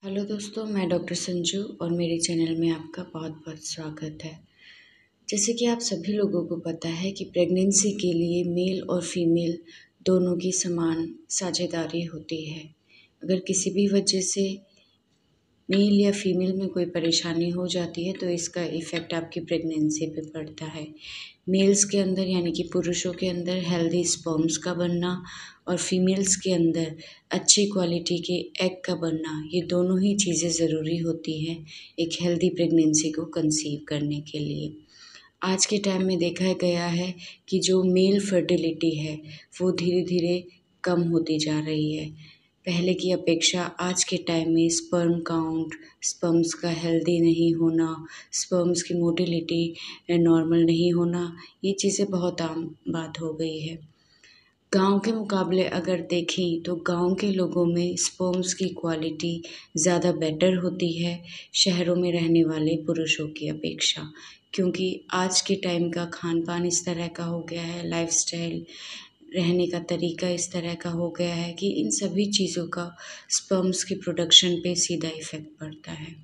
Hello दोस्तों, मैं doctor Sanju और मेरे चैनल में आपका बहुत बहुत स्वागत है। जैसे कि आप सभी लोगों को पता है कि प्रेगनेंसी के लिए मेल और फीमेल दोनों की समान साझेदारी होती है। अगर किसी भी वजह से मेल या फीमेल में कोई परेशानी हो जाती है तो इसका इफ़ेक्ट आपकी प्रेगनेंसी पे पड़ता है। मेल्स के अंदर यानी कि पुरुषों के अंदर हेल्दी स्पर्म्स का बनना और फीमेल्स के अंदर अच्छी क्वालिटी के एग का बनना, ये दोनों ही चीज़ें ज़रूरी होती हैं एक हेल्दी प्रेगनेंसी को कंसीव करने के लिए। आज के टाइम में देखा गया है कि जो मेल फर्टिलिटी है वो धीरे धीरे कम होती जा रही है। पहले की अपेक्षा आज के टाइम में स्पर्म काउंट, स्पर्म्स का हेल्दी नहीं होना, स्पर्म्स की मोटिलिटी नॉर्मल नहीं होना, ये चीज़ें बहुत आम बात हो गई है। गांव के मुकाबले अगर देखें तो गांव के लोगों में स्पर्म्स की क्वालिटी ज़्यादा बेटर होती है शहरों में रहने वाले पुरुषों की अपेक्षा, क्योंकि आज के टाइम का खान पान इस तरह का हो गया है, लाइफस्टाइल रहने का तरीका इस तरह का हो गया है कि इन सभी चीज़ों का स्पर्म्स की प्रोडक्शन पे सीधा इफ़ेक्ट पड़ता है।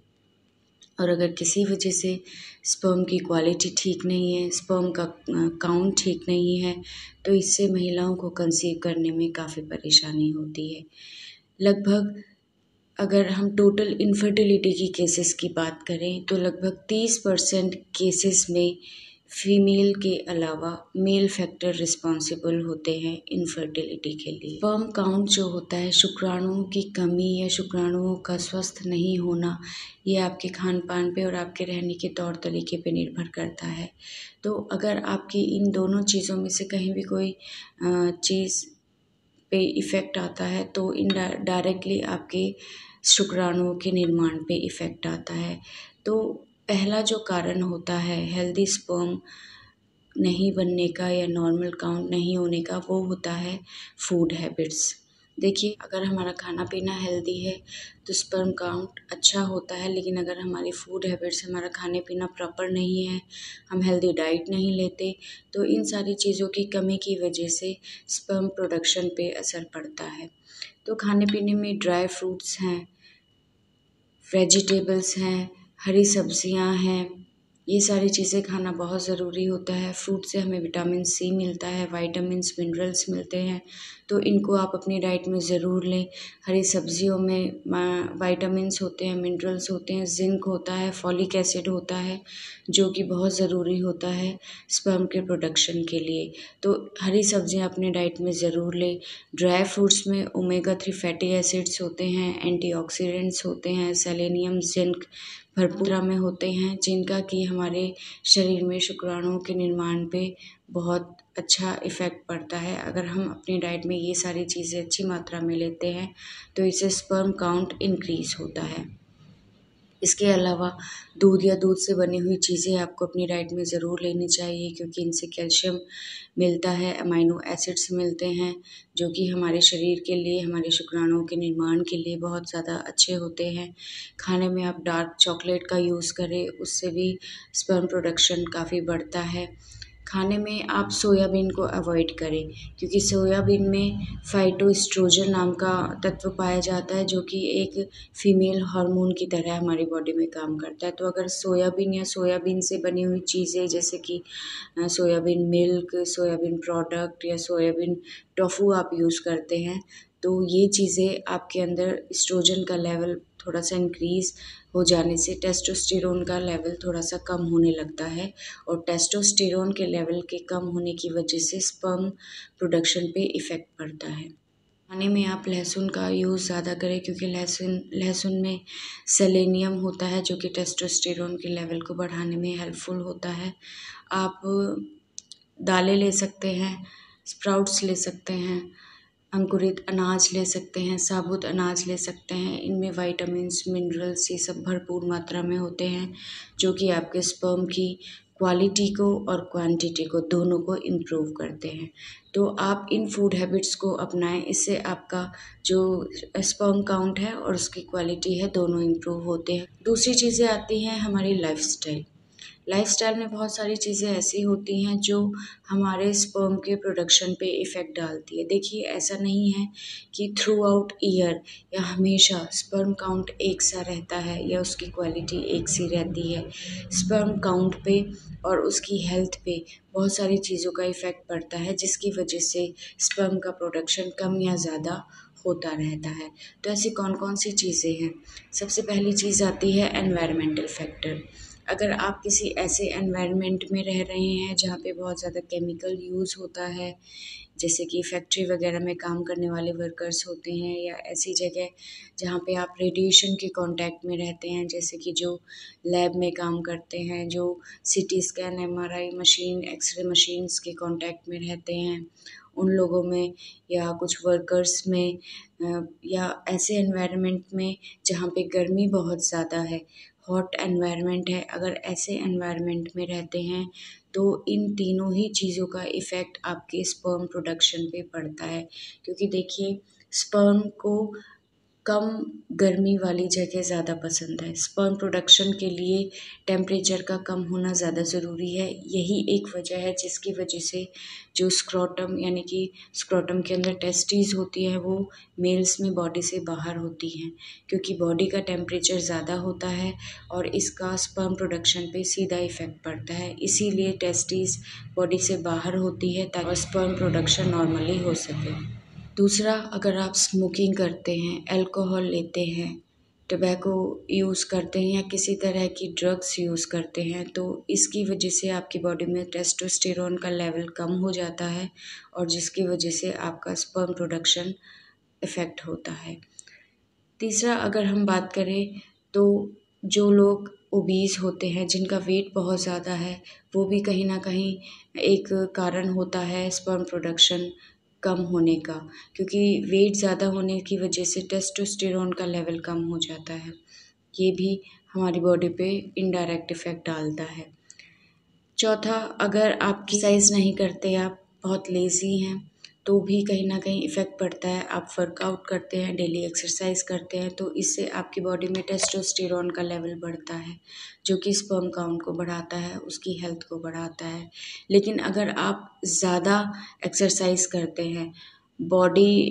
और अगर किसी वजह से स्पर्म की क्वालिटी ठीक नहीं है, स्पर्म का काउंट ठीक नहीं है, तो इससे महिलाओं को कंसीव करने में काफ़ी परेशानी होती है। लगभग अगर हम टोटल इनफर्टिलिटी की केसेस की बात करें तो लगभग 30% केसेस में फीमेल के अलावा मेल फैक्टर रिस्पॉन्सिबल होते हैं इनफर्टिलिटी के लिए। स्पर्म काउंट जो होता है, शुक्राणुओं की कमी या शुक्राणुओं का स्वस्थ नहीं होना, ये आपके खान पान पे और आपके रहने के तौर तरीके पे निर्भर करता है। तो अगर आपकी इन दोनों चीज़ों में से कहीं भी कोई चीज़ पे इफ़ेक्ट आता है तो डायरेक्टली आपके शुक्राणुओं के निर्माण पे इफ़ेक्ट आता है। तो पहला जो कारण होता है हेल्दी स्पर्म नहीं बनने का या नॉर्मल काउंट नहीं होने का, वो होता है फूड हैबिट्स। देखिए, अगर हमारा खाना पीना हेल्दी है तो स्पर्म काउंट अच्छा होता है, लेकिन अगर हमारी फूड हैबिट्स, हमारा खाने पीना प्रॉपर नहीं है, हम हेल्दी डाइट नहीं लेते, तो इन सारी चीज़ों की कमी की वजह से स्पर्म प्रोडक्शन पे असर पड़ता है। तो खाने पीने में ड्राई फ्रूट्स हैं, वेजिटेबल्स हैं, हरी सब्जियां हैं, ये सारी चीज़ें खाना बहुत ज़रूरी होता है। फ्रूट से हमें विटामिन सी मिलता है, वाइटामिन्स, मिनरल्स मिलते हैं, तो इनको आप अपनी डाइट में ज़रूर लें। हरी सब्जियों में वाइटामिन्स होते हैं, मिनरल्स होते हैं, जिंक होता है, फॉलिक एसिड होता है, जो कि बहुत ज़रूरी होता है स्पर्म के प्रोडक्शन के लिए। तो हरी सब्जियां अपने डाइट में ज़रूर लें। ड्राई फ्रूट्स में ओमेगा 3 फैटी एसिड्स होते हैं, एंटीऑक्सीडेंट्स होते हैं, सेलेनियम, जिंक भरपूर मात्रा में होते हैं, जिनका कि हमारे शरीर में शुक्राणुओं के निर्माण पे बहुत अच्छा इफ़ेक्ट पड़ता है। अगर हम अपनी डाइट में ये सारी चीज़ें अच्छी मात्रा में लेते हैं तो इससे स्पर्म काउंट इंक्रीज़ होता है। इसके अलावा दूध या दूध से बनी हुई चीज़ें आपको अपनी डाइट में ज़रूर लेनी चाहिए, क्योंकि इनसे कैल्शियम मिलता है, अमाइनो एसिड्स मिलते हैं, जो कि हमारे शरीर के लिए, हमारे शुक्राणुओं के निर्माण के लिए बहुत ज़्यादा अच्छे होते हैं। खाने में आप डार्क चॉकलेट का यूज़ करें, उससे भी स्पर्म प्रोडक्शन काफ़ी बढ़ता है। खाने में आप सोयाबीन को अवॉइड करें, क्योंकि सोयाबीन में फाइटोएस्ट्रोजन नाम का तत्व पाया जाता है, जो कि एक फीमेल हार्मोन की तरह हमारी बॉडी में काम करता है। तो अगर सोयाबीन या सोयाबीन से बनी हुई चीज़ें जैसे कि सोयाबीन मिल्क, सोयाबीन प्रोडक्ट या सोयाबीन टोफू आप यूज़ करते हैं, तो ये चीज़ें आपके अंदर एस्ट्रोजन का लेवल थोड़ा सा इंक्रीज़ हो जाने से टेस्टोस्टेरोन का लेवल थोड़ा सा कम होने लगता है, और टेस्टोस्टेरोन के लेवल के कम होने की वजह से स्पर्म प्रोडक्शन पे इफ़ेक्ट पड़ता है। खाने में आप लहसुन का यूज़ ज़्यादा करें, क्योंकि लहसुन लहसुन में सेलेनियम होता है, जो कि टेस्टोस्टेरोन के लेवल को बढ़ाने में हेल्पफुल होता है। आप दालें ले सकते हैं, स्प्राउट्स ले सकते हैं, अंकुरित अनाज ले सकते हैं, साबुत अनाज ले सकते हैं। इनमें विटामिन्स, मिनरल्स ये सब भरपूर मात्रा में होते हैं, जो कि आपके स्पर्म की क्वालिटी को और क्वांटिटी को दोनों को इम्प्रूव करते हैं। तो आप इन फूड हैबिट्स को अपनाएं, इससे आपका जो स्पर्म काउंट है और उसकी क्वालिटी है दोनों इम्प्रूव होते हैं। दूसरी चीज़ें आती हैं हमारी लाइफस्टाइल। लाइफस्टाइल में बहुत सारी चीज़ें ऐसी होती हैं जो हमारे स्पर्म के प्रोडक्शन पे इफ़ेक्ट डालती है। देखिए, ऐसा नहीं है कि थ्रू आउट ईयर या हमेशा स्पर्म काउंट एक सा रहता है या उसकी क्वालिटी एक सी रहती है। स्पर्म काउंट पे और उसकी हेल्थ पे बहुत सारी चीज़ों का इफ़ेक्ट पड़ता है, जिसकी वजह से स्पर्म का प्रोडक्शन कम या ज़्यादा होता रहता है। तो ऐसी कौन-कौन सी चीज़ें हैं? सबसे पहली चीज़ आती है एनवायरमेंटल फैक्टर। अगर आप किसी ऐसे एनवायरनमेंट में रह रहे हैं जहाँ पे बहुत ज़्यादा केमिकल यूज़ होता है, जैसे कि फैक्ट्री वगैरह में काम करने वाले वर्कर्स होते हैं, या ऐसी जगह जहाँ पे आप रेडिएशन के कांटेक्ट में रहते हैं, जैसे कि जो लैब में काम करते हैं, जो CT scan, MRI machine, X ray machines के कांटेक्ट में रहते हैं, उन लोगों में, या कुछ वर्कर्स में, या ऐसे एनवायरनमेंट में जहाँ पे गर्मी बहुत ज़्यादा है, हॉट एनवायरनमेंट है, अगर ऐसे एनवायरनमेंट में रहते हैं तो इन तीनों ही चीज़ों का इफ़ेक्ट आपके स्पर्म प्रोडक्शन पे पड़ता है। क्योंकि देखिए, स्पर्म को कम गर्मी वाली जगह ज़्यादा पसंद है। स्पर्म प्रोडक्शन के लिए टेम्परेचर का कम होना ज़्यादा ज़रूरी है। यही एक वजह है जिसकी वजह से जो स्क्रोटम, यानी कि स्क्रोटम के अंदर टेस्टीज़ होती हैं, वो मेल्स में बॉडी से बाहर होती हैं, क्योंकि बॉडी का टेम्परेचर ज़्यादा होता है और इसका स्पर्म प्रोडक्शन पे सीधा इफ़ेक्ट पड़ता है। इसीलिए टेस्टीज़ बॉडी से बाहर होती है ताकि स्पर्म प्रोडक्शन नॉर्मली हो सके। दूसरा, अगर आप स्मोकिंग करते हैं, अल्कोहल लेते हैं, टोबैको यूज़ करते हैं या किसी तरह की ड्रग्स यूज़ करते हैं, तो इसकी वजह से आपकी बॉडी में टेस्टोस्टेरोन का लेवल कम हो जाता है और जिसकी वजह से आपका स्पर्म प्रोडक्शन इफ़ेक्ट होता है। तीसरा, अगर हम बात करें तो जो लोग ओबीज़ होते हैं, जिनका वेट बहुत ज़्यादा है, वो भी कहीं न कहीं एक कारण होता है स्पर्म प्रोडक्शन कम होने का, क्योंकि वेट ज़्यादा होने की वजह से टेस्टोस्टेरोन का लेवल कम हो जाता है। ये भी हमारी बॉडी पे इनडायरेक्ट इफ़ेक्ट डालता है। चौथा, अगर आप एक्सरसाइज़ नहीं करते, आप बहुत लेज़ी हैं, तो भी कहीं न कहीं इफ़ेक्ट पड़ता है। आप वर्कआउट करते हैं, डेली एक्सरसाइज़ करते हैं, तो इससे आपकी बॉडी में टेस्टोस्टेरोन का लेवल बढ़ता है, जो कि स्पर्म काउंट को बढ़ाता है, उसकी हेल्थ को बढ़ाता है। लेकिन अगर आप ज़्यादा एक्सरसाइज़ करते हैं, बॉडी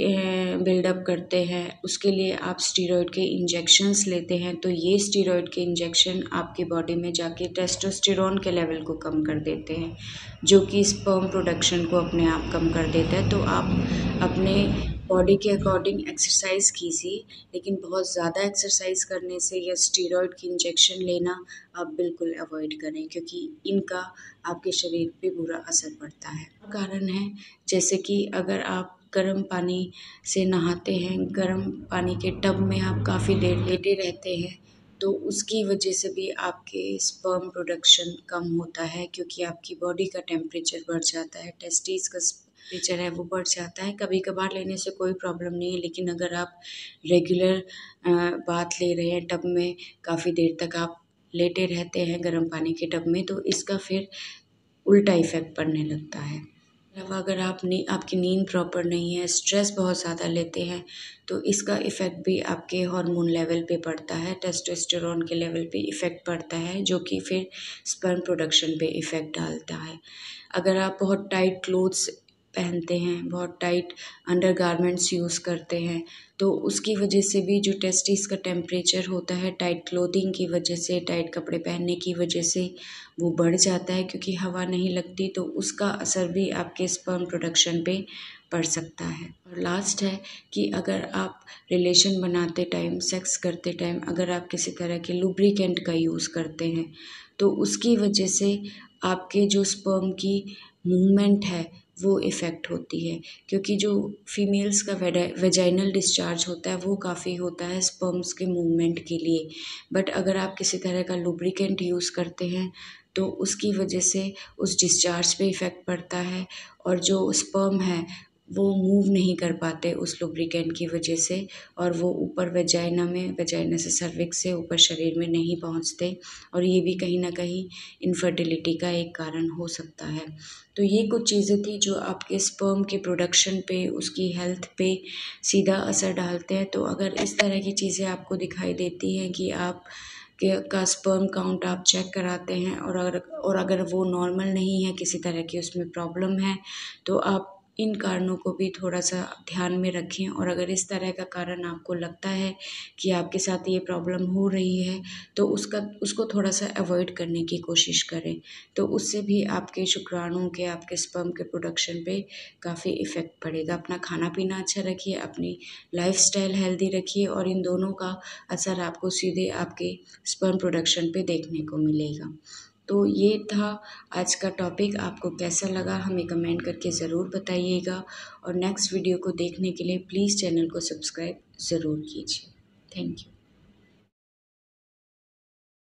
बिल्डअप करते हैं, उसके लिए आप स्टेरॉइड के इंजेक्शंस लेते हैं, तो ये स्टेरॉइड के इंजेक्शन आपकी बॉडी में जाके टेस्टोस्टेरोन के लेवल को कम कर देते हैं, जो कि स्पर्म प्रोडक्शन को अपने आप कम कर देता है। तो आप अपने बॉडी के अकॉर्डिंग एक्सरसाइज़ कीजिए, लेकिन बहुत ज़्यादा एक्सरसाइज़ करने से या स्टेरॉइड की इंजेक्शन लेना आप बिल्कुल अवॉइड करें, क्योंकि इनका आपके शरीर पे बुरा असर पड़ता है। कारण है, जैसे कि अगर आप गर्म पानी से नहाते हैं, गर्म पानी के टब में आप काफ़ी देर लेटे रहते हैं, तो उसकी वजह से भी आपके स्पर्म प्रोडक्शन कम होता है, क्योंकि आपकी बॉडी का टेम्परेचर बढ़ जाता है, टेस्टीज़ का टेम्परेचर है वो बढ़ जाता है। कभी-कभार लेने से कोई प्रॉब्लम नहीं है, लेकिन अगर आप रेगुलर बाथ ले रहे हैं टब में, काफ़ी देर तक आप लेटे रहते हैं गर्म पानी के टब में, तो इसका फिर उल्टा इफ़ेक्ट पड़ने लगता है। अलावा अगर आपकी नींद प्रॉपर नहीं है, स्ट्रेस बहुत ज़्यादा लेते हैं, तो इसका इफ़ेक्ट भी आपके हार्मोन लेवल पे पड़ता है, टेस्टोस्टेरोन के लेवल पे इफ़ेक्ट पड़ता है, जो कि फिर स्पर्म प्रोडक्शन पे इफ़ेक्ट डालता है। अगर आप बहुत टाइट क्लोथ्स पहनते हैं, बहुत टाइट अंडरगारमेंट्स यूज़ करते हैं, तो उसकी वजह से भी जो टेस्टिस का टेम्परेचर होता है, टाइट क्लोथिंग की वजह से, टाइट कपड़े पहनने की वजह से वो बढ़ जाता है, क्योंकि हवा नहीं लगती, तो उसका असर भी आपके स्पर्म प्रोडक्शन पे पड़ सकता है। और लास्ट है कि अगर आप रिलेशन बनाते टाइम, सेक्स करते टाइम अगर आप किसी तरह के लुब्रिकेंट का यूज़ करते हैं, तो उसकी वजह से आपके जो स्पर्म की मूवमेंट है वो इफ़ेक्ट होती है, क्योंकि जो फीमेल्स का वेजाइनल डिस्चार्ज होता है वो काफ़ी होता है स्पर्म्स के मूवमेंट के लिए। बट अगर आप किसी तरह का लुब्रिकेंट यूज़ करते हैं, तो उसकी वजह से उस डिस्चार्ज पे इफ़ेक्ट पड़ता है, और जो स्पर्म है वो मूव नहीं कर पाते उस लुब्रिकेंट की वजह से, और वो ऊपर वेजाइना से सर्विक्स से ऊपर शरीर में नहीं पहुँचते, और ये भी कहीं न कहीं इनफर्टिलिटी का एक कारण हो सकता है। तो ये कुछ चीज़ें थी जो आपके स्पर्म के प्रोडक्शन पे, उसकी हेल्थ पे सीधा असर डालते हैं। तो अगर इस तरह की चीज़ें आपको दिखाई देती हैं कि आप का स्पर्म काउंट आप चेक कराते हैं और अगर वो नॉर्मल नहीं है, किसी तरह की उसमें प्रॉब्लम है, तो आप इन कारणों को भी थोड़ा-सा ध्यान में रखें। और अगर इस तरह का कारण आपको लगता है कि आपके साथ ये प्रॉब्लम हो रही है, तो उसको थोड़ा-सा अवॉइड करने की कोशिश करें। तो उससे भी आपके शुक्राणुओं के, आपके स्पर्म के प्रोडक्शन पे काफ़ी इफ़ेक्ट पड़ेगा। अपना खाना-पीना अच्छा रखिए, अपनी लाइफ़स्टाइल हेल्दी रखिए और इन दोनों का असर आपको सीधे आपके स्पर्म प्रोडक्शन पे देखने को मिलेगा। तो ये था आज का टॉपिक। आपको कैसा लगा हमें कमेंट करके ज़रूर बताइएगा और नेक्स्ट वीडियो को देखने के लिए प्लीज़ चैनल को सब्सक्राइब ज़रूर कीजिए। Thank you.